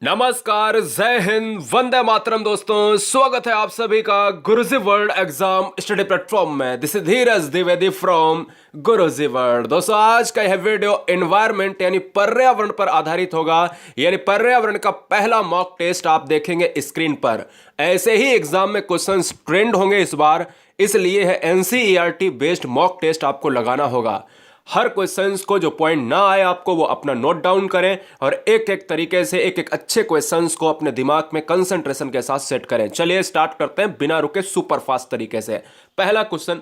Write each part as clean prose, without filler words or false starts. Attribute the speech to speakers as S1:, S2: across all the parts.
S1: नमस्कार, जय हिंद, वंदे मातरम दोस्तों। स्वागत है आप सभी का गुरुजी वर्ल्ड एग्जाम स्टडी प्लेटफॉर्म में। This is Dheeraj Dwivedi from Guruji world. दोस्तों, आज का यह वीडियो एनवायरमेंट यानी पर्यावरण पर आधारित होगा। यानी पर्यावरण का पहला मॉक टेस्ट आप देखेंगे स्क्रीन पर। ऐसे ही एग्जाम में क्वेश्चंस ट्रेंड होंगे इस बार, इसलिए है एनसीईआरटी बेस्ड मॉक टेस्ट आपको लगाना होगा। हर क्वेश्चंस को जो पॉइंट ना आए आपको वो अपना नोट डाउन करें और एक एक तरीके से एक एक अच्छे क्वेश्चंस को अपने दिमाग में कंसंट्रेशन के साथ सेट करें। चलिए स्टार्ट करते हैं बिना रुके सुपर फास्ट तरीके से। पहला क्वेश्चन,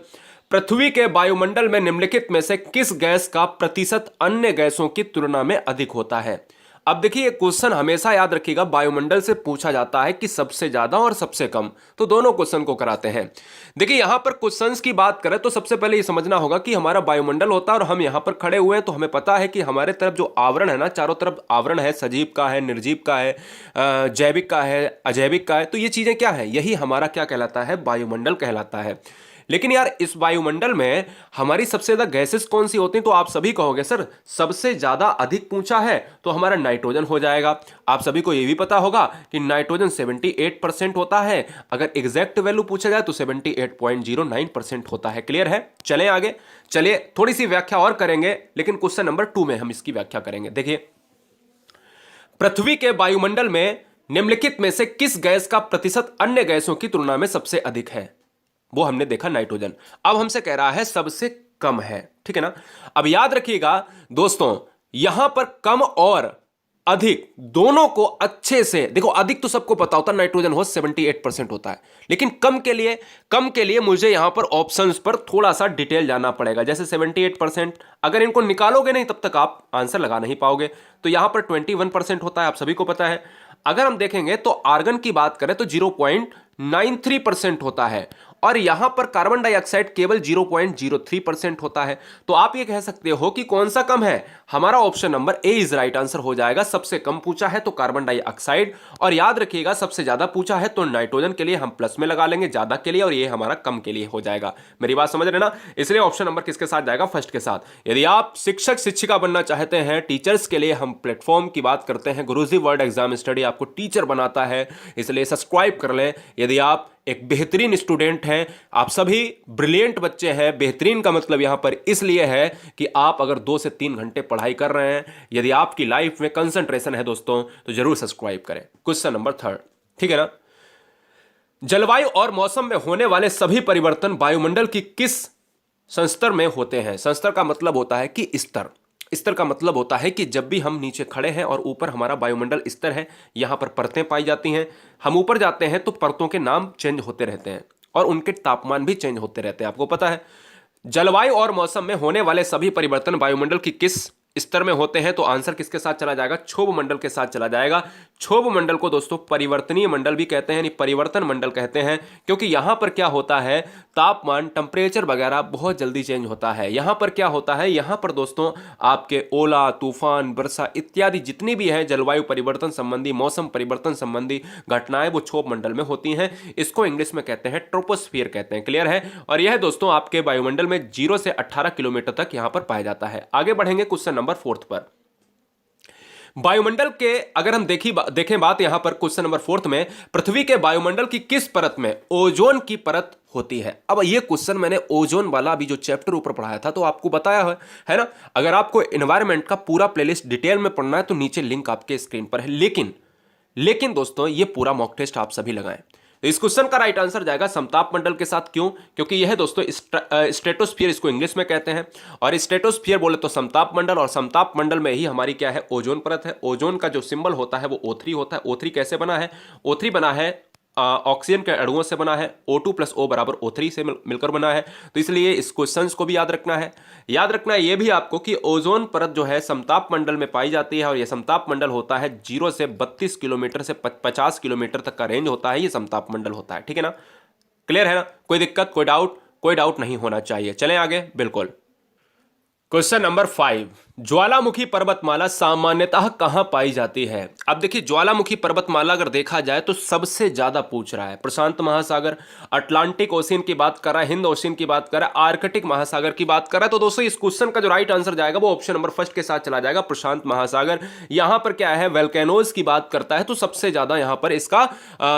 S1: पृथ्वी के वायुमंडल में निम्नलिखित में से किस गैस का प्रतिशत अन्य गैसों की तुलना में अधिक होता है? अब देखिए, क्वेश्चन हमेशा याद रखिएगा, वायुमंडल से पूछा जाता है कि सबसे ज्यादा और सबसे कम, तो दोनों क्वेश्चन को कराते हैं। देखिए, यहां पर क्वेश्चंस की बात करें तो सबसे पहले ये समझना होगा कि हमारा वायुमंडल होता है और हम यहां पर खड़े हुए हैं, तो हमें पता है कि हमारे तरफ जो आवरण है ना, चारों तरफ आवरण है, सजीव का है, निर्जीव का है, जैविक का है, अजैविक का है। तो ये चीजें क्या है, यही हमारा क्या कहलाता है, वायुमंडल कहलाता है। लेकिन यार, इस वायुमंडल में हमारी सबसे ज्यादा गैसेस कौन सी होती हैं? तो आप सभी कहोगे सर सबसे ज्यादा अधिक पूछा है तो हमारा नाइट्रोजन हो जाएगा। आप सभी को यह भी पता होगा कि नाइट्रोजन 78% होता है। अगर एग्जैक्ट वैल्यू पूछा जाए तो 78.09% होता है। क्लियर है? चलें आगे। चलिए थोड़ी सी व्याख्या और करेंगे, लेकिन क्वेश्चन नंबर 2 में हम इसकी व्याख्या करेंगे। देखिए, पृथ्वी के वायुमंडल में निम्नलिखित में से किस गैस का प्रतिशत अन्य गैसों की तुलना में सबसे अधिक है? वो हमने देखा नाइट्रोजन। अब हमसे कह रहा है सबसे कम है। ठीक है ना? अब याद रखिएगा दोस्तों, यहां पर कम और अधिक दोनों को अच्छे से देखो। अधिक तो सबको पता होता है, नाइट्रोजन हो 78% होता है। लेकिन कम के लिए मुझे यहां पर ऑप्शंस पर थोड़ा सा डिटेल जाना पड़ेगा। जैसे 78%, अगर इनको निकालोगे नहीं तब तक आप आंसर लगा नहीं पाओगे। तो यहां पर 21% होता है, आप सभी को पता है। अगर हम देखेंगे तो आर्गन की बात करें तो 0.93% होता है और यहां पर कार्बन डाइऑक्साइड केवल 0.03% होता है। तो आप ये कह सकते हो कि कौन सा कम है? हमारा option number A is right answer हो जाएगा। सबसे कम पूछा है तो कार्बन डाइऑक्साइड, और याद रखिएगा सबसे ज्यादा पूछा है तो नाइट्रोजन के लिए हम प्लस में लगा लेंगे ज्यादा के लिए, और ये हमारा कम के लिए हो जाएगा। मेरी बात समझ रहे ना? इसलिए ऑप्शन नंबर किसके साथ जाएगा? फर्स्ट के साथ। यदि आप शिक्षक शिक्षिका बनना चाहते हैं, टीचर्स के लिए हम प्लेटफॉर्म की बात करते हैं। गुरुजी वर्ल्ड एग्जाम स्टडी आपको टीचर बनाता है, इसलिए सब्सक्राइब कर लें। यदि आप एक बेहतरीन स्टूडेंट हैं, आप सभी ब्रिलियंट बच्चे हैं। बेहतरीन का मतलब यहां पर इसलिए है कि आप अगर 2 से 3 घंटे पढ़ाई कर रहे हैं, यदि आपकी लाइफ में कंसंट्रेशन है दोस्तों, तो जरूर सब्सक्राइब करें। क्वेश्चन नंबर 3, ठीक है ना? जलवायु और मौसम में होने वाले सभी परिवर्तन वायुमंडल की किस संस्तर में होते हैं? संस्तर का मतलब होता है कि स्तर। स्तर का मतलब होता है कि जब भी हम नीचे खड़े हैं और ऊपर हमारा वायुमंडल स्तर है, यहां पर परतें पाई जाती हैं। हम ऊपर जाते हैं तो परतों के नाम चेंज होते रहते हैं और उनके तापमान भी चेंज होते रहते हैं। आपको पता है, जलवायु और मौसम में होने वाले सभी परिवर्तन वायुमंडल की किस स्तर में होते हैं? तो आंसर किसके साथ चला जाएगा? क्षोभ मंडल के साथ चला जाएगा। क्षोभ मंडल को दोस्तों परिवर्तनीय मंडल भी कहते हैं, यानी परिवर्तन मंडल कहते हैं, क्योंकि यहां पर क्या होता है, तापमान, टेम्परेचर वगैरह बहुत जल्दी चेंज होता है। यहां पर क्या होता है, यहां पर दोस्तों आपके ओला, तूफान, वर्षा इत्यादि जितनी भी है जलवायु परिवर्तन संबंधी, मौसम परिवर्तन संबंधी घटनाएं, वो क्षोभ मंडल में होती हैं। इसको इंग्लिश में कहते हैं ट्रोपोस्फियर कहते हैं। क्लियर है? और यह दोस्तों आपके वायुमंडल में 0 से 18 किलोमीटर तक यहां पर पाया जाता है। आगे बढ़ेंगे क्वेश्चन नंबर 4 पर। वायुमंडल के अगर हम देखें बात यहां पर क्वेश्चन नंबर 4 में, पृथ्वी के वायुमंडल की किस परत में ओजोन की परत होती है? अब ये क्वेश्चन मैंने ओजोन वाला अभी जो चैप्टर ऊपर पढ़ाया था तो आपको बताया है ना? अगर आपको एनवायरमेंट का पूरा प्लेलिस्ट डिटेल में पढ़ना है तो नीचे लिंक आपके स्क्रीन पर है। लेकिन दोस्तों, ये पूरा मॉक टेस्ट आप सभी लगाएं। तो इस क्वेश्चन का राइट आंसर जाएगा समताप मंडल के साथ। क्यों? क्योंकि यह दोस्तों स्ट्रेटोस्फीयर इसको इंग्लिश में कहते हैं, और स्ट्रेटोस्फीयर बोले तो समताप मंडल, और समताप मंडल में ही हमारी क्या है, ओजोन परत है। ओजोन का जो सिंबल होता है वो O3 होता है। O3 कैसे बना है? O3 बना है ऑक्सीजन के अणुओं से बना है। O2 + O = O3 से मिलकर बना है। तो इसलिए इस क्वेश्चंस को भी याद रखना है। याद रखना है ये भी आपको कि ओजोन परत जो है समताप मंडल में पाई जाती है, और यह समताप मंडल होता है 0 से 32 किलोमीटर से 50 किलोमीटर तक का रेंज होता है, ये समताप मंडल होता है। ठीक है ना? क्लियर है ना? कोई दिक्कत, कोई डाउट नहीं होना चाहिए। चलें आगे। बिल्कुल। क्वेश्चन नंबर 5, ज्वालामुखी पर्वतमाला सामान्यतः कहां पाई जाती है? अब देखिए, ज्वालामुखी पर्वतमाला अगर देखा जाए तो सबसे ज्यादा पूछ रहा है प्रशांत महासागर, अटलांटिक ओशियन की बात कर रहा है, हिंद ओशियन की बात कर रहा है, आर्कटिक महासागर की बात कर रहा है। तो दोस्तों इस क्वेश्चन का जो राइट आंसर जाएगा वो ऑप्शन नंबर फर्स्ट के साथ चला जाएगा, प्रशांत महासागर। यहां पर क्या है, वेल्केनोज की बात करता है तो सबसे ज्यादा यहां पर इसका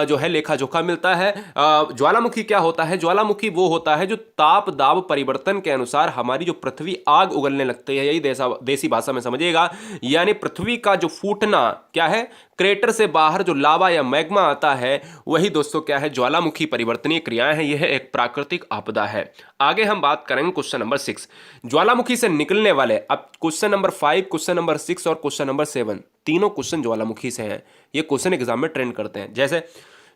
S1: जो है लेखा जोखा मिलता है। ज्वालामुखी क्या होता है? ज्वालामुखी वो होता है जो ताप दाब परिवर्तन के अनुसार हमारी जो पृथ्वी आग उगलने लगती है, यही देसी भाषा में समझिएगा। यानी पृथ्वी का जो फूटना क्या है, क्रेटर से बाहर जो लावा या मैग्मा आता है वही दोस्तों क्या है, ज्वालामुखी परिवर्तनीय क्रियाएं हैं। यह एक प्राकृतिक आपदा है। आगे हम बात करेंगे क्वेश्चन नंबर 6, ज्वालामुखी से निकलने वाले। अब क्वेश्चन नंबर 5, क्वेश्चन नंबर 6 और क्वेश्चन नंबर 7 तीनों क्वेश्चन ज्वालामुखी से हैं। ये क्वेश्चन एग्जाम में ट्रेंड करते हैं। जैसे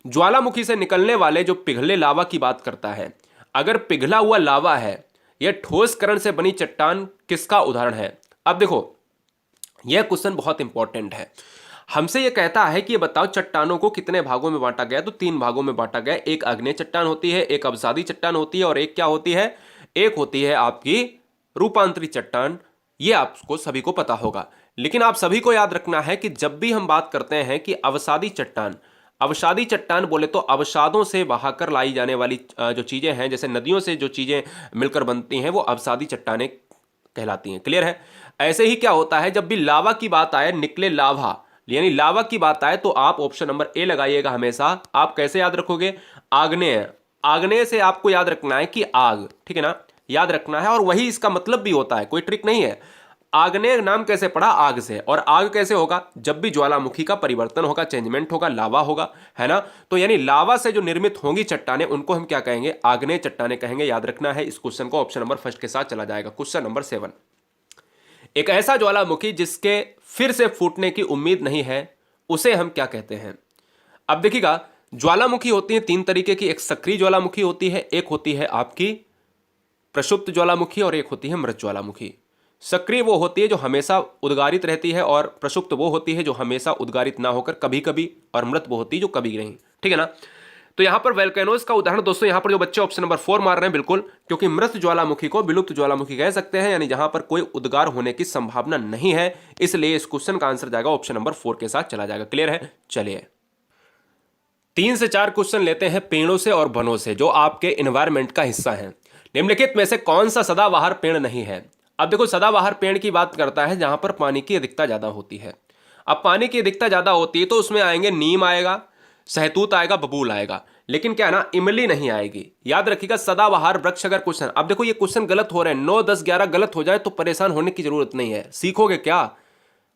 S1: ज्वालामुखी से निकलने वाले जो पिघले लावा की बात करता है, अगर पिघला हुआ लावा है यह ठोस कण से बनी चट्टान किसका उदाहरण है? अब देखो यह क्वेश्चन बहुत इंपॉर्टेंट है। हमसे यह कहता है कि ये बताओ चट्टानों को कितने भागों में बांटा गया? तो 3 भागों में बांटा गया। एक आग्नेय चट्टान होती है, एक अवसादी चट्टान होती है और एक क्या होती है, एक होती है आपकी रूपांतरित चट्टान। ये आपको सभी को पता होगा, लेकिन आप सभी को याद रखना है कि जब भी हम बात करते हैं कि अवसादी चट्टान, अवसादी चट्टान बोले तो अवसादों से बहाकर लाई जाने वाली जो चीजें हैं, जैसे नदियों से जो चीजें मिलकर बनती हैं वो अवसादी चट्टानें कहलाती हैं। क्लियर है? ऐसे ही क्या होता है, जब भी लावा की बात आए, निकले लावा यानी लावा की बात आए, तो आप ऑप्शन नंबर ए लगाइएगा हमेशा। आप कैसे याद रखोगे? आग्नेय, आग्नेय से आपको याद रखना है कि आग, ठीक है ना, याद रखना है। और वही इसका मतलब भी होता है, कोई ट्रिक नहीं है। आग्नेय नाम कैसे पड़ा? आग से। और आग कैसे होगा? जब भी ज्वालामुखी का परिवर्तन होगा, चेंजमेंट होगा, लावा होगा, है ना। तो यानी लावा से जो निर्मित होंगी चट्टानें, उनको हम क्या कहेंगे? आग्नेय चट्टानें कहेंगे। याद रखना है इस क्वेश्चन को। ऑप्शन नंबर फर्स्ट के साथ चला जाएगा। क्वेश्चन नंबर 7, एक ऐसा ज्वालामुखी जिसके फिर से फूटने की उम्मीद नहीं है, उसे हम क्या कहते हैं? अब देखिएगा, ज्वालामुखी होती है 3 तरीके की। एक सक्रिय ज्वालामुखी होती है, एक होती है आपकी प्रक्षुब्ध ज्वालामुखी और एक होती है मृत ज्वालामुखी। सक्रिय वो होती है जो हमेशा उद्गारित रहती है और प्रक्षुब्ध वो होती है जो हमेशा उद्गारित ना होकर कभी कभी, और मृत वो होती है जो कभी नहीं। ठीक है ना। तो यहां पर वोल्केनोज का उदाहरण दोस्तों, यहां पर जो बच्चे ऑप्शन नंबर 4 मार रहे हैं, बिल्कुल, क्योंकि मृत ज्वालामुखी को विलुप्त ज्वालामुखी कह सकते हैं, यानी जहां पर कोई उद्गार होने की संभावना नहीं है। इसलिए इस क्वेश्चन का आंसर जाएगा ऑप्शन नंबर 4 के साथ चला जाएगा। क्लियर है? चलिए 3 से 4 क्वेश्चन लेते हैं पेड़ों से और वनों से, जो आपके एनवायरमेंट का हिस्सा है। निम्नलिखित में से कौन सा सदाबहार पेड़ नहीं है? अब देखो, सदाबहार पेड़ की बात करता है जहां पर पानी की अधिकता ज्यादा होती है। अब पानी की अधिकता ज्यादा होती है तो उसमें आएंगे नीम आएगा, सहतूत आएगा, बबूल आएगा, लेकिन क्या ना, इमली नहीं आएगी। याद रखिएगा, सदाबहार वृक्ष अगर क्वेश्चन, अब देखो ये क्वेश्चन गलत हो रहे हैं, 9 10 11 गलत हो जाए तो परेशान होने की जरूरत नहीं है। सीखोगे क्या?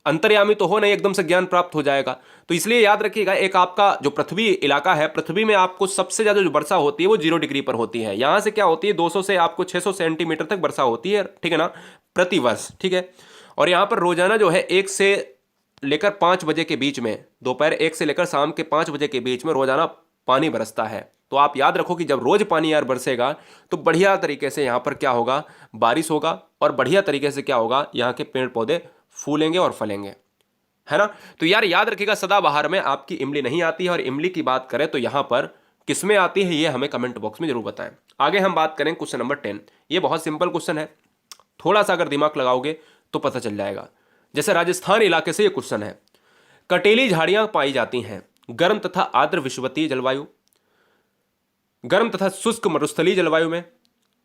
S1: अंतर्यामी तो हो नहीं, एकदम से ज्ञान प्राप्त हो जाएगा। तो इसलिए याद रखिएगा, एक आपका जो पृथ्वी इलाका है, पृथ्वी में आपको सबसे ज्यादा जो वर्षा होती है वो 0 डिग्री पर होती है। यहां से क्या होती है, 200 से आपको 600 सेंटीमीटर तक वर्षा होती है, ठीक है ना, प्रति वर्ष। ठीक है। और यहां पर रोजाना जो है 1 से लेकर 5 बजे के बीच में, दोपहर 1 से लेकर शाम के 5 बजे के बीच में रोजाना पानी बरसता है। तो आप याद रखो कि जब रोज पानी यार बरसेगा तो बढ़िया तरीके से यहां पर क्या होगा, बारिश होगा, और बढ़िया तरीके से क्या होगा, यहाँ के पेड़ पौधे फूलेंगे और फलेंगे, है ना। तो यार याद रखिएगा, सदाबहार में आपकी इमली नहीं आती है। और इमली की बात करें तो यहां पर किसमें आती है, ये हमें कमेंट बॉक्स में जरूर बताएं। आगे हम बात करें क्वेश्चन नंबर 10। ये बहुत सिंपल क्वेश्चन है, थोड़ा सा अगर दिमाग लगाओगे तो पता चल जाएगा। जैसे राजस्थान इलाके से ये क्वेश्चन है, कटेली झाड़ियां पाई जाती हैं गर्म तथा आर्द्र विषुवतीय जलवायु, गर्म तथा शुष्क मरुस्थलीय जलवायु में,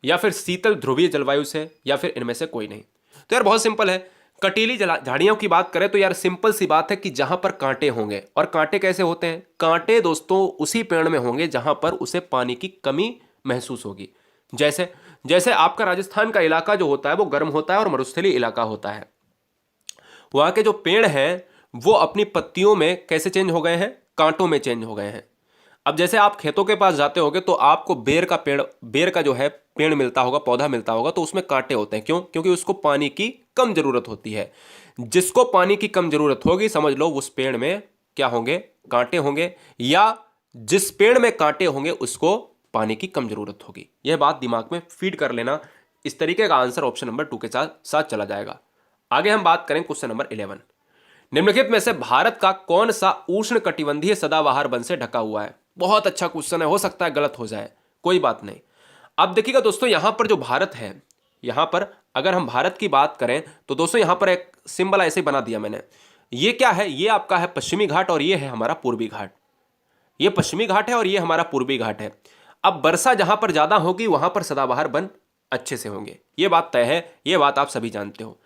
S1: या फिर शीतल ध्रुवीय जलवायु से, या फिर इनमें से कोई नहीं। तो यार बहुत सिंपल है। कटीली झाड़ियों की बात करें तो यार सिंपल सी बात है कि जहां पर कांटे होंगे। और कांटे कैसे होते हैं? कांटे दोस्तों उसी पेड़ में होंगे जहां पर उसे पानी की कमी महसूस होगी। जैसे जैसे आपका राजस्थान का इलाका जो होता है वो गर्म होता है और मरुस्थलीय इलाका होता है। वहां के जो पेड़ हैं वो अपनी पत्तियों में कैसे चेंज हो गए हैं? कांटों में चेंज हो गए हैं। अब जैसे आप खेतों के पास जाते होगे तो आपको बेर का जो है पेड़ मिलता होगा, पौधा मिलता होगा, तो उसमें कांटे होते हैं। क्यों? क्योंकि उसको पानी की कम जरूरत होती है। जिसको पानी की कम जरूरत होगी, समझ लो उस पेड़ में क्या होंगे? कांटे होंगे। या जिस पेड़ में कांटे होंगे उसको पानी की कम जरूरत होगी। यह बात दिमाग में फीड कर लेना। इस तरीके का आंसर ऑप्शन नंबर 2 के साथ चला जाएगा। आगे हम बात करें क्वेश्चन नंबर 11। निम्नलिखित में से भारत का कौन सा उष्ण कटिबंधीय सदाबहार वन से ढका हुआ है? बहुत अच्छा क्वेश्चन है, हो सकता है गलत हो जाए, कोई बात नहीं। अब देखिएगा दोस्तों, यहां पर जो भारत है यहां पर अगर हम भारत की बात करें तो दोस्तों यहां पर एक सिंबल ऐसे बना दिया मैंने। ये क्या है, ये आपका है पश्चिमी घाट और ये है हमारा पूर्वी घाट। ये पश्चिमी घाट है और ये हमारा पूर्वी घाट है। अब वर्षा जहां पर ज्यादा होगी वहां पर सदाबहार वन अच्छे से होंगे, ये बात तय है, ये बात आप सभी जानते हो।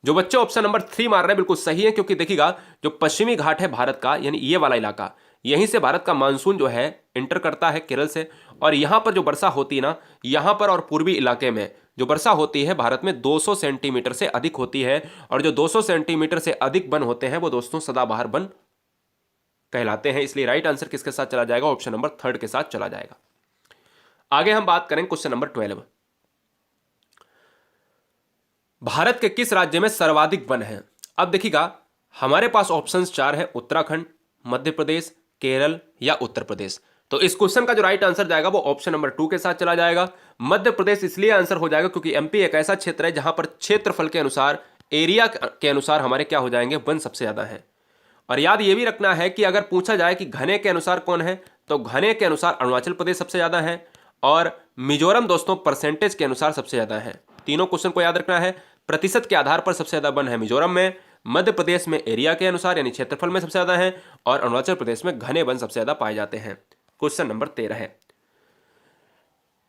S1: जो बच्चे ऑप्शन नंबर 3 मार रहे हैं बिल्कुल सही है, क्योंकि देखिएगा जो पश्चिमी घाट है भारत का, यानी ये वाला इलाका, यहीं से भारत का मानसून जो है इंटर करता है केरल से, और यहां पर जो वर्षा होती है ना, यहां पर और पूर्वी इलाके में जो वर्षा होती है भारत में 200 सेंटीमीटर से अधिक होती है, और जो 200 सेंटीमीटर से अधिक वन होते हैं वो दोस्तों सदाबहार वन कहलाते हैं। इसलिए राइट आंसर किसके साथ चला जाएगा, ऑप्शन नंबर 3 के साथ चला जाएगा। आगे हम बात करें क्वेश्चन नंबर 12। भारत के किस राज्य में सर्वाधिक वन है? अब देखिएगा हमारे पास ऑप्शंस 4 है, उत्तराखंड, मध्य प्रदेश, केरल या उत्तर प्रदेश। तो इस क्वेश्चन का जो राइट आंसर जाएगा वो ऑप्शन नंबर 2 के साथ चला जाएगा। मध्य प्रदेश इसलिए आंसर हो जाएगा क्योंकि एमपी एक ऐसा क्षेत्र है जहां पर क्षेत्रफल के अनुसार, एरिया के अनुसार हमारे क्या हो जाएंगे, वन सबसे ज्यादा है। और याद ये भी रखना है कि अगर पूछा जाए कि घने के अनुसार कौन है, तो घने के अनुसार अरुणाचल प्रदेश सबसे ज्यादा है, और मिजोरम दोस्तों परसेंटेज के अनुसार सबसे ज्यादा है। तीनों क्वेश्चन को याद रखना है। प्रतिशत के आधार पर सबसे ज्यादा वन है मिजोरम में, मध्य प्रदेश में एरिया के अनुसार यानी क्षेत्रफल में सबसे ज्यादा है, और अरुणाचल प्रदेश में घने वन सबसे ज्यादा पाए जाते हैं। क्वेश्चन नंबर 13 है,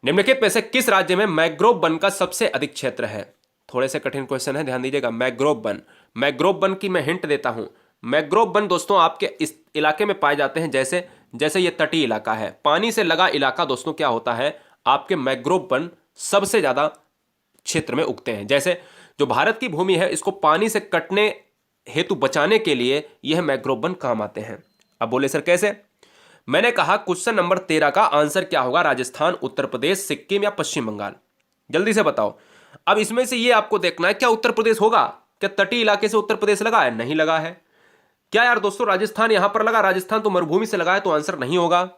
S1: निम्नलिखित में से किस राज्य में मैंग्रोव वन का सबसे अधिक क्षेत्र है? थोड़े से कठिन क्वेश्चन है, ध्यान दीजिएगा। मैंग्रोव वन, मैंग्रोव वन की मैं हिंट देता हूं। मैंग्रोव वन दोस्तों आपके इस इलाके में पाए जाते हैं, जैसे जैसे ये तटीय इलाका है, पानी से लगा इलाका दोस्तों क्या होता है, आपके मैंग्रोव वन सबसे ज्यादा क्षेत्र में उगते हैं। जैसे जो भारत की भूमि है इसको पानी से कटने हेतु बचाने के लिए यह मैंग्रोव वन काम आते हैं। अब बोले सर कैसे? मैंने कहा क्वेश्चन नंबर 13 का आंसर क्या होगा, राजस्थान, उत्तर प्रदेश, सिक्किम या पश्चिम बंगाल? जल्दी से बताओ। अब इसमें से ये आपको देखना है, क्या उत्तर प्रदेश होगा? क्या तटीय इलाके से उत्तर प्रदेश लगा है? नहीं लगा है। क्या यार दोस्तों राजस्थान यहां पर लगा? राजस्थान तो मरुभूमि से लगा है, तो आंसर नहीं होगा।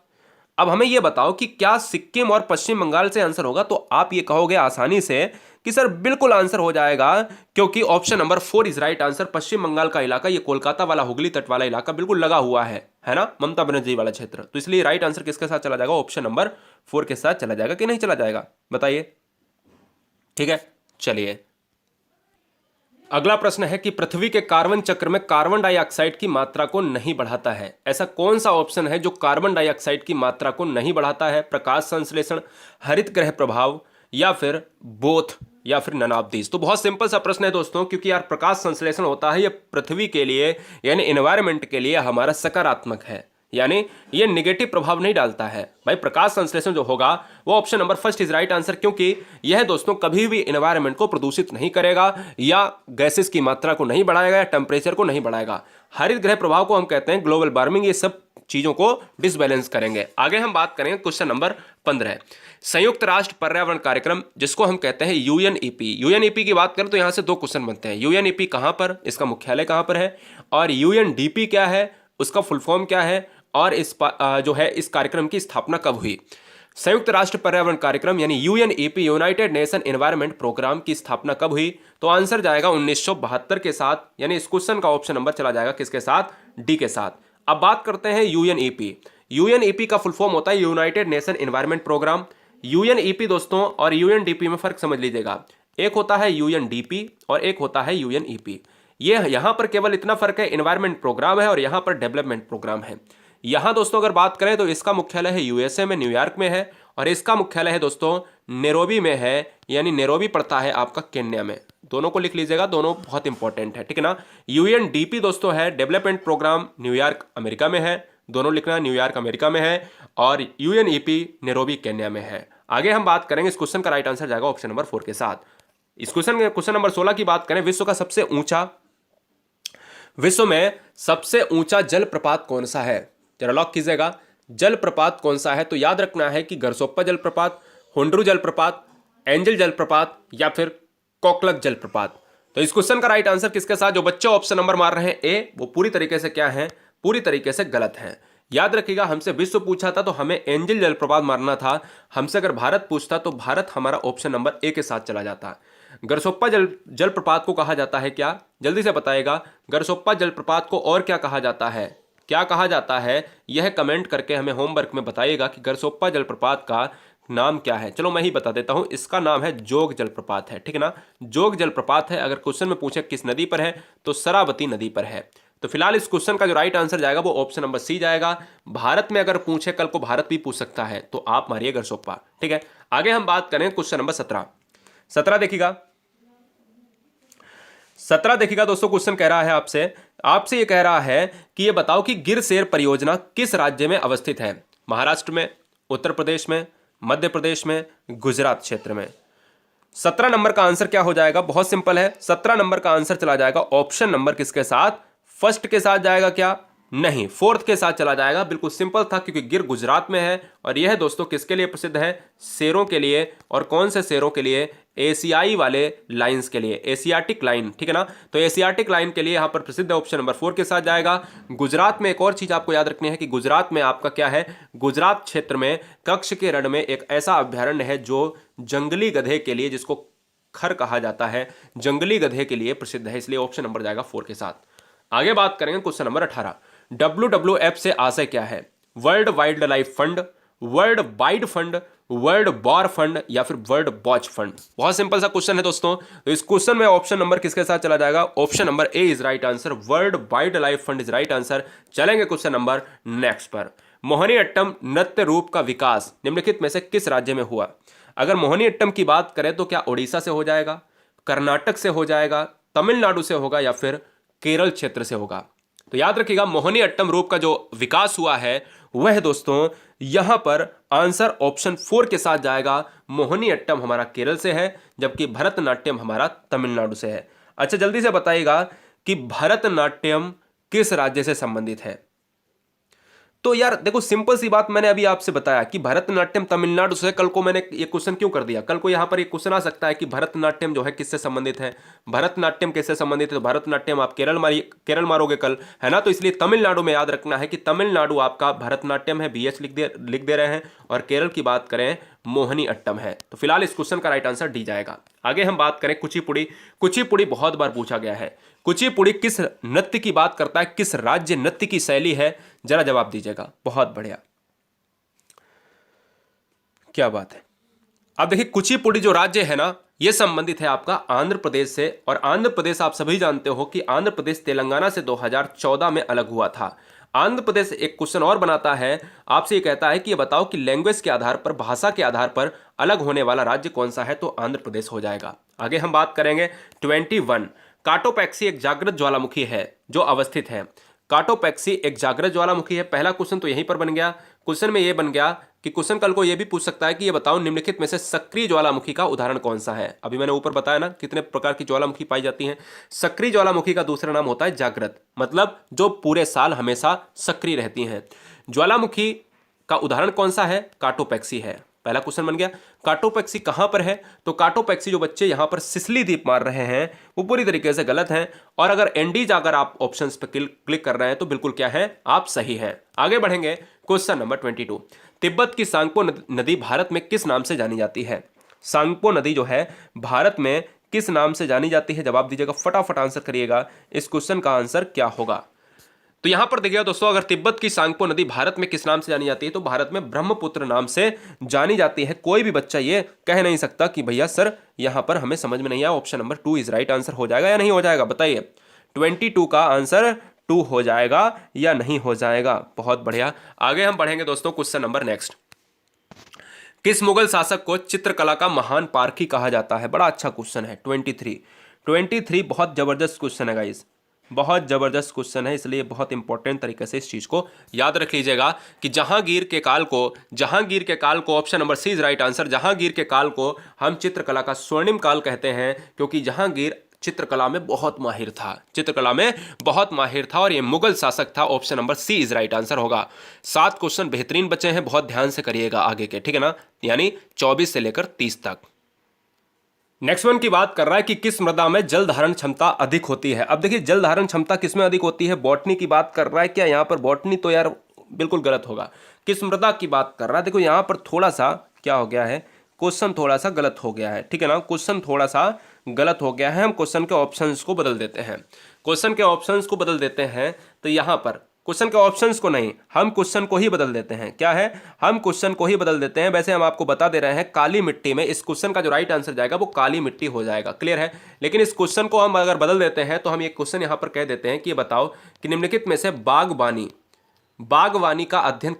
S1: अब हमें यह बताओ कि क्या सिक्किम और पश्चिम बंगाल से आंसर होगा? तो आप ये कहोगे आसानी से कि सर बिल्कुल आंसर हो जाएगा, क्योंकि option number 4 is right answer. Paschim Bangal का इलाका, ये कोलकाता वाला हुगली तट वाला इलाका बिल्कुल लगा हुआ है ना, ममता बनर्जी वाला क्षेत्र। तो इसलिए राइट आंसर किसके साथ चला जाएगा, ऑप्शन नंबर 4 के साथ चला जाएगा कि नहीं चला जाएगा, बताइए। ठीक है, चलिए अगला प्रश्न है कि पृथ्वी के कार्बन चक्र में कार्बन डाइऑक्साइड की मात्रा को नहीं बढ़ाता है। ऐसा कौन सा ऑप्शन है जो कार्बन डाइऑक्साइड की मात्रा को नहीं बढ़ाता है? प्रकाश संश्लेषण, हरित गृह प्रभाव, या फिर बोथ, या फिर नन ऑफ दीज। तो बहुत सिंपल सा प्रश्न है दोस्तों, क्योंकि यार प्रकाश संश्लेषण होता है ये पृथ्वी के लिए यानी एनवायरमेंट के लिए हमारा सकारात्मक है, यानी ये नेगेटिव प्रभाव नहीं डालता है। भाई प्रकाश संश्लेषण जो होगा वो option number 1 is right answer, क्योंकि यह दोस्तों कभी भी एनवायरमेंट को प्रदूषित नहीं करेगा, या गैसेस की मात्रा को नहीं बढ़ाएगा, या टेम्परेचर को नहीं बढ़ाएगा। हरित गृह प्रभाव को हम कहते हैं ग्लोबल वार्मिंग, ये सब चीजों को डिसबैलेंस करेंगे। आगे हम बात करेंगे क्वेश्चन नंबर 15। संयुक्त राष्ट्र पर्यावरण कार्यक्रम, जिसको हम कहते हैं यूएनईपी। यूएनईपी की बात करें तो यहां से 2 क्वेश्चन बनते हैं। यूएनईपी कहां पर, इसका मुख्यालय कहां पर है, और यूएनडीपी क्या है, उसका फुल फॉर्म क्या है, और जो है इस कार्यक्रम की स्थापना कब हुई? संयुक्त राष्ट्र पर्यावरण कार्यक्रम यानी UNEP, United Nation Environment Programme की स्थापना कब हुई? तो आंसर जाएगा 1972 के साथ, यानी इस क्वेश्चन का ऑप्शन नंबर चला जाएगा किसके साथ, डी के साथ। अब बात करते हैं यूएनईपी। यूएनईपी का फुल फॉर्म होता है United Nation Environment Programme. UNEP दोस्तों और यूएनडीपी में फर्क समझ लीजिएगा, एक होता है यूएनडीपी और एक होता है यूएनईपी। ये यहां पर केवल इतना फर्क है, एनवायरनमेंट प्रोग्राम है और यहां पर डेवलपमेंट प्रोग्राम है। यहां दोस्तों अगर बात करें तो इसका मुख्यालय है यूएसए में, न्यूयॉर्क में है, और इसका मुख्यालय है दोस्तों नैरोबी में है, यानी नैरोबी पड़ता है आपका केन्या में। दोनों को लिख लीजिएगा, दोनों बहुत इंपॉर्टेंट है, ठीक है ना। यूएनडीपी दोस्तों है डेवलपमेंट प्रोग्राम, न्यूयॉर्क अमेरिका में है, दोनों लिखना, न्यूयॉर्क अमेरिका में है, और यूएनईपी नैरोबी केन्या में है। आगे हम बात करेंगे, इस क्वेश्चन का राइट आंसर जाएगा ऑप्शन नंबर 4 के साथ। इस क्वेश्चन नंबर 16 की बात करें, विश्व में सबसे ऊंचा जलप्रपात कौन सा है? जरा लॉक कीजिएगा, जलप्रपात कौन सा है? तो याद रखना है कि गरसोप्पा जलप्रपात, हुंड्रू जलप्रपात, एंजल जलप्रपात, या फिर कोकलक जलप्रपात। तो इस क्वेश्चन का राइट आंसर किसके साथ? जो बच्चे ऑप्शन नंबर मार रहे हैं ए, वो पूरी तरीके से क्या है, पूरी तरीके से गलत है। याद रखिएगा, हमसे विश्व पूछा था तो हमें एंजल जलप्रपात मारना था। हमसे अगर भारत पूछता तो भारत हमारा ऑप्शन नंबर ए के साथ चला जाता। गरसोप्पा जलप्रपात को कहा जाता है क्या? जल्दी से बताएगा, गरसोप्पा जलप्रपात को और क्या कहा जाता है? क्या कहा जाता है, यह कमेंट करके हमें होमवर्क में बताइएगा कि गरसोप्पा जलप्रपात का नाम क्या है? चलो मैं ही बता देता हूं, इसका नाम है जोग जलप्रपात है, ठीक है ना। जोग जलप्रपात है। अगर क्वेश्चन में पूछे किस नदी पर है तो शरावती नदी पर है। तो फिलहाल इस क्वेश्चन का जो राइट आंसर जाएगा वो ऑप्शन नंबर सी जाएगा। भारत में अगर पूछे, कल को भारत भी पूछ सकता है, तो आप मारिए गरसोप्पा, ठीक है। आगे हम बात करें क्वेश्चन नंबर 17। 17 देखिएगा, 17 देखिएगा दोस्तों। क्वेश्चन कह रहा है आपसे, आपसे ये कह रहा है कि ये बताओ कि गिरसेर परियोजना किस राज्य में अवस्थित है? महाराष्ट्र में, उत्तर प्रदेश में, मध्य प्रदेश में, गुजरात क्षेत्र में। 17 नंबर का आंसर क्या हो जाएगा? बहुत सिंपल है, 17 नंबर का आंसर चला जाएगा ऑप्शन नंबर किसके साथ? फर्स्ट के साथ जाएगा क्या? नहीं, फोर्थ के साथ चला जाएगा। बिल्कुल सिंपल था, क्योंकि गिर गुजरात में है और यह दोस्तों किसके लिए प्रसिद्ध है? शेरों के लिए। और कौन से शेरों के लिए? एशियाई वाले लाइंस के लिए, एशियाटिक लाइन, ठीक है ना। तो एशियाटिक लाइन के लिए यहां पर प्रसिद्ध है, ऑप्शन नंबर 4 के साथ जाएगा। गुजरात में एक और चीज आपको याद रखनी है कि गुजरात में आपका क्या है? गुजरात क्षेत्र में कच्छ के रण में एक ऐसा अभ्यारण्य है जो जंगली गधे के लिए, जिसको खर कहा जाता है, जंगली गधे के लिए प्रसिद्ध है, इसलिए ऑप्शन नंबर जाएगा 4 के साथ। आगे बात करेंगे क्वेश्चन नंबर 18। WWF से आशय क्या है? World wild life fund, world wide fund, world war fund या फिर वर्ल्ड वॉच फंड? बहुत सिंपल सा क्वेश्चन है दोस्तों। तो इस क्वेश्चन में ऑप्शन नंबर किसके साथ चला जाएगा? Option number A is right answer, world wild life fund is right answer. चलेंगे क्वेश्चन नंबर नेक्स्ट पर। मोहिनीअट्टम नृत्य रूप का विकास निम्नलिखित में से किस राज्य में हुआ? अगर मोहिनीअट्टम की बात करें तो क्या ओडिशा से हो जाएगा, कर्नाटक से हो जाएगा, तमिलनाडु से होगा या फिर केरल क्षेत्र से होगा? तो याद रखिएगा, मोहिनीअट्टम रूप का जो विकास हुआ है वह दोस्तों यहां पर आंसर ऑप्शन 4 के साथ जाएगा। मोहिनीअट्टम हमारा केरल से है, जबकि भरतनाट्यम हमारा तमिलनाडु से है। अच्छा, जल्दी से बताइएगा कि भरतनाट्यम किस राज्य से संबंधित है? तो यार देखो, सिंपल सी बात मैंने अभी आपसे बताया कि भरतनाट्यम तमिलनाडु से। कल को मैंने ये क्वेश्चन क्यों कर दिया? कल को यहां पर एक क्वेश्चन आ सकता है कि भरतनाट्यम जो है किससे संबंधित है, भरतनाट्यम किससे संबंधित है? तो भरतनाट्यम आप केरल मारोगे कल, है ना। तो इसलिए तमिलनाडु में याद रखना है कि तमिलनाडु आपका भरतनाट्यम है, BH लिख दे रहे हैं। और केरल की बात करें, मोहिनीअट्टम है। तो फिलहाल इस क्वेश्चन का राइट आंसर डी जाएगा। आगे हम बात करें कुचिपुड़ी। कुचिपुड़ी बहुत बार पूछा गया है। कुचिपुड़ी किस नृत्य की बात करता है, किस राज्य नृत्य की शैली है? जरा जवाब दीजिएगा। बहुत बढ़िया, क्या बात है। अब देखिए, कुचिपुड़ी जो राज्य है ना, यह संबंधित है आपका आंध्र प्रदेश से। और आंध्र प्रदेश आप सभी जानते हो कि आंध्र प्रदेश तेलंगाना से 2014 में अलग हुआ था। आंध्र प्रदेश एक क्वेश्चन और बनाता है, आपसे ये कहता है कि ये बताओ कि लैंग्वेज के आधार पर, भाषा के आधार पर अलग होने वाला राज्य कौन सा है? तो आंध्र प्रदेश हो जाएगा। आगे हम बात करेंगे 21। काटोपैक्सी एक जागृत ज्वालामुखी है जो अवस्थित है। काटोपैक्सी एक जागृत ज्वालामुखी है। पहला क्वेश्चन तो यहीं पर बन गया। क्वेश्चन में ये बन गया कि क्वेश्चन कल को ये भी पूछ सकता है कि ये बताओ निम्नलिखित में से सक्रिय ज्वालामुखी का उदाहरण कौन सा है? अभी मैंने ऊपर बताया ना कितने प्रकार की ज्वालामुखी पाई जाती हैं। सक्रिय ज्वालामुखी का दूसरा नाम होता है जागृत, मतलब जो पूरे साल हमेशा सक्रिय रहती हैं। ज्वालामुखी का उदाहरण कौन सा है? काटोपैक्सी है। पहला क्वेश्चन बन गया। काटोपैक्सी कहां पर है? तो काटोपैक्सी जो बच्चे यहां पर सिसली द्वीप मार रहे हैं वो पूरी तरीके से गलत हैं। और अगर एंडीज अगर आप ऑप्शंस पर क्लिक कर रहे हैं तो बिल्कुल क्या है, आप सही हैं। आगे बढ़ेंगे क्वेश्चन नंबर 22। तिब्बत की सांगपो नदी भारत में किस नाम से जानी जाती है? सांगपो नदी जो है भारत में किस नाम से जानी जाती है? जवाब दीजिएगा, फटाफट आंसर करिएगा। इस क्वेश्चन का आंसर क्या होगा? तो यहां पर देखिएगा दोस्तों, अगर तिब्बत की सांगपो नदी भारत में किस नाम से जानी जाती है तो भारत में ब्रह्मपुत्र नाम से जानी जाती है। कोई भी बच्चा ये कह नहीं सकता कि भैया सर यहां पर हमें समझ में नहीं आया। Option number 2 is right answer हो जाएगा या नहीं हो जाएगा? बताइए, 22 का आंसर 2 हो जाएगा या नहीं हो जाएगा? बहुत बढ़िया। आगे हम बढ़ेंगे दोस्तों, क्वेश्चन नंबर नेक्स्ट। किस मुगल शासक को चित्रकला का महान पारखी कहा जाता है? बड़ा अच्छा क्वेश्चन है। 23 बहुत जबरदस्त क्वेश्चन है गाइस, बहुत जबरदस्त क्वेश्चन है, इसलिए बहुत इंपॉर्टेंट तरीके से इस चीज को याद रख लीजिएगा कि जहांगीर के काल को option number C is right answer, Jahangir के काल को हम चित्रकला का स्वर्णिम काल कहते हैं, क्योंकि जहांगीर चित्रकला में बहुत माहिर था, चित्रकला में बहुत माहिर था और ये मुगल शासक था। Option number C is right answer होगा। 7 क्वेश्चन बेहतरीन बचे हैं, बहुत ध्यान से करिएगा आगे के, ठीक है ना, यानी 24 से लेकर 30 तक। नेक्स्ट वन की बात कर रहा है कि किस मृदा में जल धारण क्षमता अधिक होती है। अब देखिए, जल धारण क्षमता किसमें अधिक होती है? बॉटनी की बात कर रहा है क्या यहाँ पर? बॉटनी तो यार बिल्कुल गलत होगा। किस मृदा की बात कर रहा है? देखो यहाँ पर थोड़ा सा क्या हो गया है, क्वेश्चन थोड़ा सा गलत हो गया है, ठीक है ना, क्वेश्चन थोड़ा सा गलत हो गया है। हम क्वेश्चन के ऑप्शंस को बदल देते हैं, क्वेश्चन के ऑप्शंस को बदल देते हैं। तो यहाँ पर क्वेश्चन के ऑप्शंस को नहीं, हम क्वेश्चन को ही बदल देते हैं। क्या है, हम क्वेश्चन को ही बदल देते हैं। वैसे हम आपको बता दे रहे हैं काली मिट्टी में, इस क्वेश्चन का जो राइट आंसर जाएगा वो काली मिट्टी हो जाएगा। क्लियर है। लेकिन इस क्वेश्चन को हम अगर बदल देते हैं तो हम ये क्वेश्चन यहां पर कह देते हैं कि ये बताओ कि निम्नलिखित में से बागवानी का अध्ययन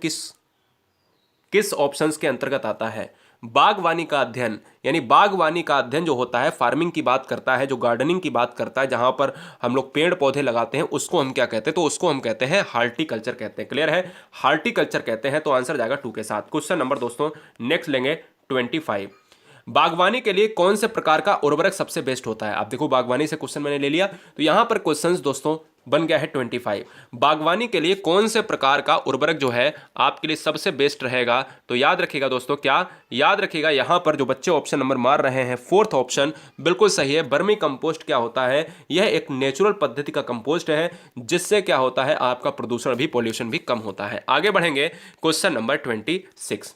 S1: किस ऑप्शंस के अंतर्गत आता है। बागवानी का अध्ययन, यानी बागवानी का अध्ययन जो होता है फार्मिंग की बात करता है, जो गार्डनिंग की बात करता है, जहां पर हम लोग पेड़ पौधे लगाते हैं, उसको हम क्या कहते हैं, तो उसको हम कहते हैं हार्टिकल्चर कहते हैं। क्लियर है, हार्टिकल्चर कहते हैं। तो आंसर जाएगा 2 के साथ। क्वेश्चन नंबर दोस्तों नेक्स्ट लेंगे 25। बागवानी के लिए कौन से प्रकार का उर्वरक सबसे बेस्ट होता है। आप देखो बागवानी से क्वेश्चन मैंने ले लिया, तो यहां पर क्वेश्चंस दोस्तों बन गया है 25। बागवानी के लिए कौन से प्रकार का उर्वरक जो है आपके लिए सबसे बेस्ट रहेगा, तो याद रखिएगा दोस्तों, क्या याद रखिएगा, यहां पर जो बच्चे ऑप्शन नंबर मार रहे हैं 4th ऑप्शन बिल्कुल सही है। वर्मी कंपोस्ट क्या होता है, यह एक नेचुरल पद्धति का कंपोस्ट है, जिससे क्या होता है आपका प्रदूषण भी, पॉल्यूशन भी कम होता है। आगे बढ़ेंगे क्वेश्चन नंबर 26।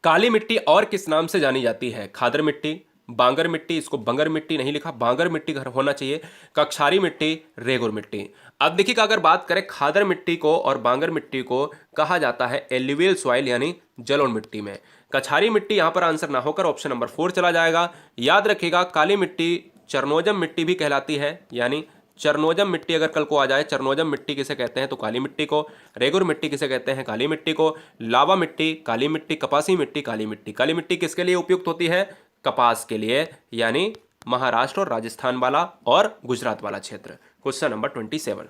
S1: काली मिट्टी और किस नाम से जानी जाती है। खादर मिट्टी, बांगर मिट्टी, इसको बंगर मिट्टी नहीं लिखा, बांगर मिट्टी होना चाहिए, कक्षारी मिट्टी, रेगुर मिट्टी। अब देखिएगा अगर बात करें खादर मिट्टी को और बांगर मिट्टी को कहा जाता है एल्यूवियल सॉइल यानी जलोढ़ मिट्टी में। कछारी मिट्टी यहां पर आंसर ना होकर ऑप्शन नंबर 4 चला जाएगा। याद रखिएगा काली मिट्टी चरनोजम मिट्टी भी कहलाती है, यानी चरनोजम मिट्टी अगर कल को आ जाए, चरनोजम मिट्टी किसे कहते हैं, तो काली मिट्टी को। रेगुर मिट्टी किसे कहते हैं, काली मिट्टी को। लावा मिट्टी काली मिट्टी, कपासी मिट्टी काली मिट्टी। काली मिट्टी किसके लिए उपयुक्त होती है, कपास के लिए, यानी महाराष्ट्र और राजस्थान वाला और गुजरात वाला क्षेत्र। Question number 27।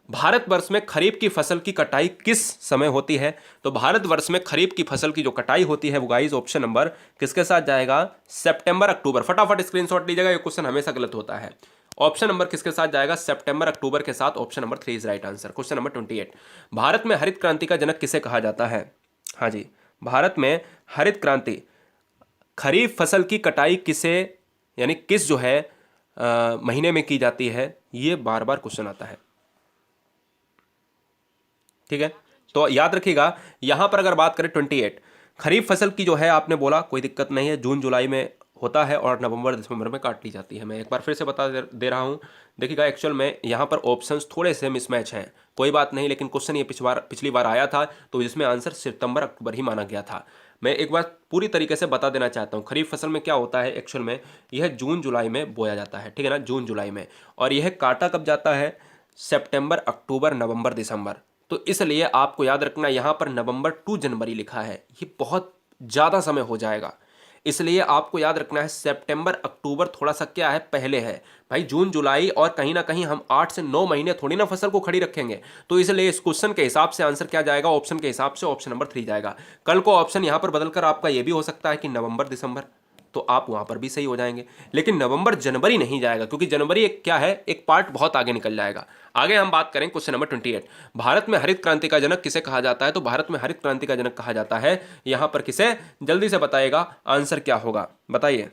S1: भारतवर्ष में खरीफ की फसल की कटाई किस समय होती है, तो भारतवर्ष में खरीफ की फसल की जो कटाई होती है वो गाइस ऑप्शन नंबर किसके साथ जाएगा, सितंबर अक्टूबर। फटाफट स्क्रीनशॉट लीजिएगा, ये क्वेश्चन हमेशा गलत होता है। ऑप्शन नंबर किसके साथ जाएगा, सितंबर अक्टूबर के साथ। Option number 3 is right answer. Question number 28। Bharat में हरित क्रांति का जनक किसे कहा जाता है। हाँ जी, भारत में हरित क्रांति, खरीफ फसल की कटाई किसे, यानी किस जो है महीने में की जाती है, ये बार बार क्वेश्चन आता है। ठीक है, तो याद रखिएगा यहां पर अगर बात करें 28, खरीफ फसल की जो है आपने बोला कोई दिक्कत नहीं है, जून जुलाई में होता है और नवंबर दिसंबर में काट ली जाती है। मैं एक बार फिर से बता दे रहा हूं, देखिएगा एक्चुअल में यहाँ पर ऑप्शंस थोड़े से मिसमैच हैं, कोई बात नहीं, लेकिन क्वेश्चन ये पिछली बार आया था तो जिसमें आंसर सितंबर अक्टूबर ही माना गया था। मैं एक बार पूरी तरीके से बता देना चाहता हूँ, खरीफ फसल में क्या होता है एक्चुअल में, यह जून जुलाई में बोया जाता है, ठीक है ना, जून जुलाई में, और यह काटा कब जाता है, सितंबर अक्टूबर नवंबर दिसंबर। तो इसलिए आपको याद रखना यहाँ पर नवंबर टू जनवरी लिखा है, ये बहुत ज़्यादा समय हो जाएगा, इसलिए आपको याद रखना है सितंबर अक्टूबर थोड़ा सा क्या है पहले है भाई, जून जुलाई और कहीं ना कहीं हम 8 से 9 महीने थोड़ी ना फसल को खड़ी रखेंगे। तो इसलिए इस क्वेश्चन के हिसाब से आंसर क्या जाएगा, ऑप्शन के हिसाब से ऑप्शन नंबर 3 जाएगा। कल को ऑप्शन यहां पर बदलकर आपका यह भी हो सकता है कि नवंबर दिसंबर, तो आप वहां पर भी सही हो जाएंगे, लेकिन नवंबर जनवरी नहीं जाएगा, क्योंकि जनवरी एक क्या है, एक पार्ट बहुत आगे निकल जाएगा। आगे हम बात करें क्वेश्चन नंबर 28। भारत में हरित क्रांति का जनक किसे कहा जाता है, तो भारत में हरित क्रांति का जनक कहा जाता है यहां पर किसे, जल्दी से बताइएगा आंसर क्या होगा, बताइए।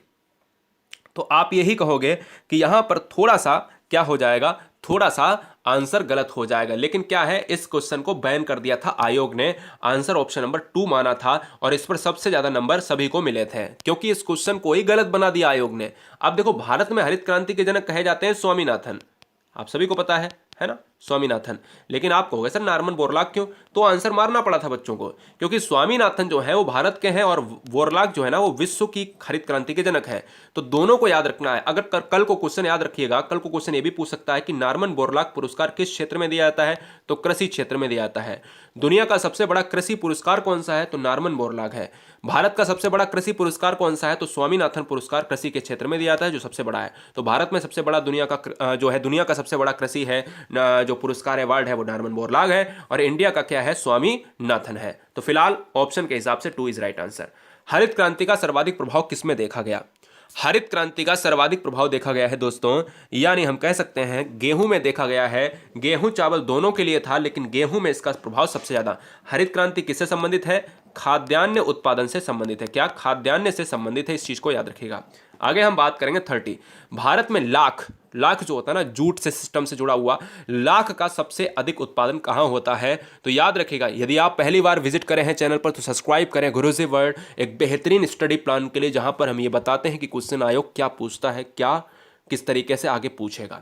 S1: तो आप यही कहोगे कि यहां पर थोड़ा सा क्या हो जाएगा, थोड़ा सा आंसर गलत हो जाएगा, लेकिन क्या है, इस क्वेश्चन को बैन कर दिया था आयोग ने, आंसर ऑप्शन नंबर 2 माना था, और इस पर सबसे ज्यादा नंबर सभी को मिले थे, क्योंकि इस क्वेश्चन को ही गलत बना दिया आयोग ने। अब देखो भारत में हरित क्रांति के जनक कहे जाते हैं स्वामीनाथन, आप सभी को पता है ना, स्वामीनाथन। लेकिन आप कहोगे सर नॉर्मन बोरलॉग क्यों, तो आंसर मारना पड़ा था बच्चों को, क्योंकि स्वामीनाथन जो है वो भारत के हैं और बोरलॉग जो है ना वो विश्व की हरित क्रांति के जनक है। तो दोनों को याद रखना है। अगर कल को क्वेश्चन याद रखिएगा, कल को क्वेश्चन ये भी पूछ सकता है कि नॉर्मन बोरलॉग पुरस्कार किस क्षेत्र में दिया जाता है, तो कृषि क्षेत्र में दिया जाता है। दुनिया का सबसे बड़ा कृषि पुरस्कार कौन सा है, तो नॉर्मन बोरलॉग है। भारत का सबसे बड़ा कृषि पुरस्कार कौन सा है, तो स्वामीनाथन पुरस्कार कृषि के क्षेत्र में दिया जाता है, जो सबसे बड़ा है। तो भारत में सबसे बड़ा दुनिया का सबसे बड़ा कृषि है जो पुरस्कार अवार्ड है वो नॉर्मन बोरलॉग है, और इंडिया का क्या है, स्वामीनाथन है। तो फिलहाल ऑप्शन के हिसाब से 2 इज राइट आंसर। हरित क्रांति का सर्वाधिक प्रभाव किसमें देखा गया, हरित क्रांति का सर्वाधिक प्रभाव देखा गया है दोस्तों, यानी हम कह सकते हैं गेहूं में देखा गया है। गेहूं चावल दोनों के लिए था, लेकिन गेहूं में इसका प्रभाव सबसे ज्यादा। हरित क्रांति किससे संबंधित है, खाद्यान्न उत्पादन से संबंधित है। क्या, खाद्यान्न से संबंधित है, इस चीज को याद रखिएगा। आगे हम बात करेंगे 30। भारत में लाख जो होता है ना, जूट से सिस्टम से जुड़ा हुआ, लाख का सबसे अधिक उत्पादन कहाँ होता है, तो याद रखिएगा। यदि आप पहली बार विजिट करें हैं चैनल पर तो सब्सक्राइब करें गुरुजी वर्ल्ड, एक बेहतरीन स्टडी प्लान के लिए, जहां पर हम ये बताते हैं कि क्वेश्चन आयोग क्या पूछता है, क्या किस तरीके से आगे पूछेगा।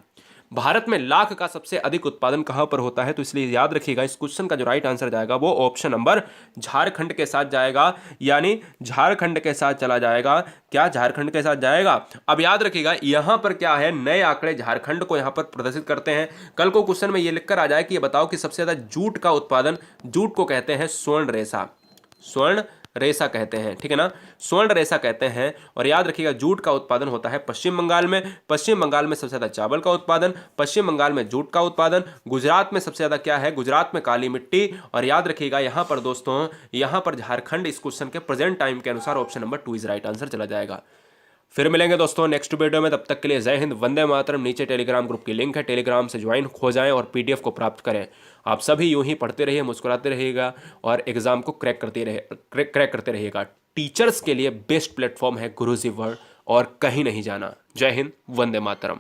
S1: भारत में लाख का सबसे अधिक उत्पादन कहां पर होता है? तो इसलिए याद रखिएगा इस क्वेश्चन का जो राइट आंसर जाएगा वो ऑप्शन नंबर झारखंड के साथ जाएगा, यानी झारखंड के साथ चला जाएगा। क्या झारखंड के साथ जाएगा? अब याद रखिएगा यहां पर क्या है, नए आंकड़े झारखंड को यहां पर प्रदर्शित करते हैं। कल को क्वेश्चन में ये लिखकर आ जाए कि ये बताओ कि सबसे ज्यादा जूट का उत्पादन, जूट को कहते हैं स्वर्ण रेशा, स्वर्ण रेशा कहते हैं, ठीक है ना, स्वर्ण रेशा कहते हैं। और याद रखिएगा जूट का उत्पादन होता है पश्चिम बंगाल में, पश्चिम बंगाल में सबसे ज्यादा चावल का उत्पादन, पश्चिम बंगाल में जूट का उत्पादन, गुजरात में सबसे ज्यादा क्या है, गुजरात में काली मिट्टी। और याद रखिएगा यहां पर दोस्तों, यहां पर झारखंड इस क्वेश्चन के प्रेजेंट टाइम के अनुसार option number 2 is right answer चला जाएगा। फिर मिलेंगे दोस्तों नेक्स्ट वीडियो में, तब तक के लिए जय हिंद, वंदे मातरम। नीचे टेलीग्राम ग्रुप की लिंक है, टेलीग्राम से ज्वाइन हो जाएं और पीडीएफ को प्राप्त करें। आप सभी यूं ही पढ़ते रहिए, मुस्कुराते रहिएगा और एग्जाम को क्रैक करते रहिएगा। टीचर्स के लिए बेस्ट प्लेटफॉर्म है गुरुजी वर्ल्ड, और कहीं नहीं जाना। जय हिंद, वंदे मातरम।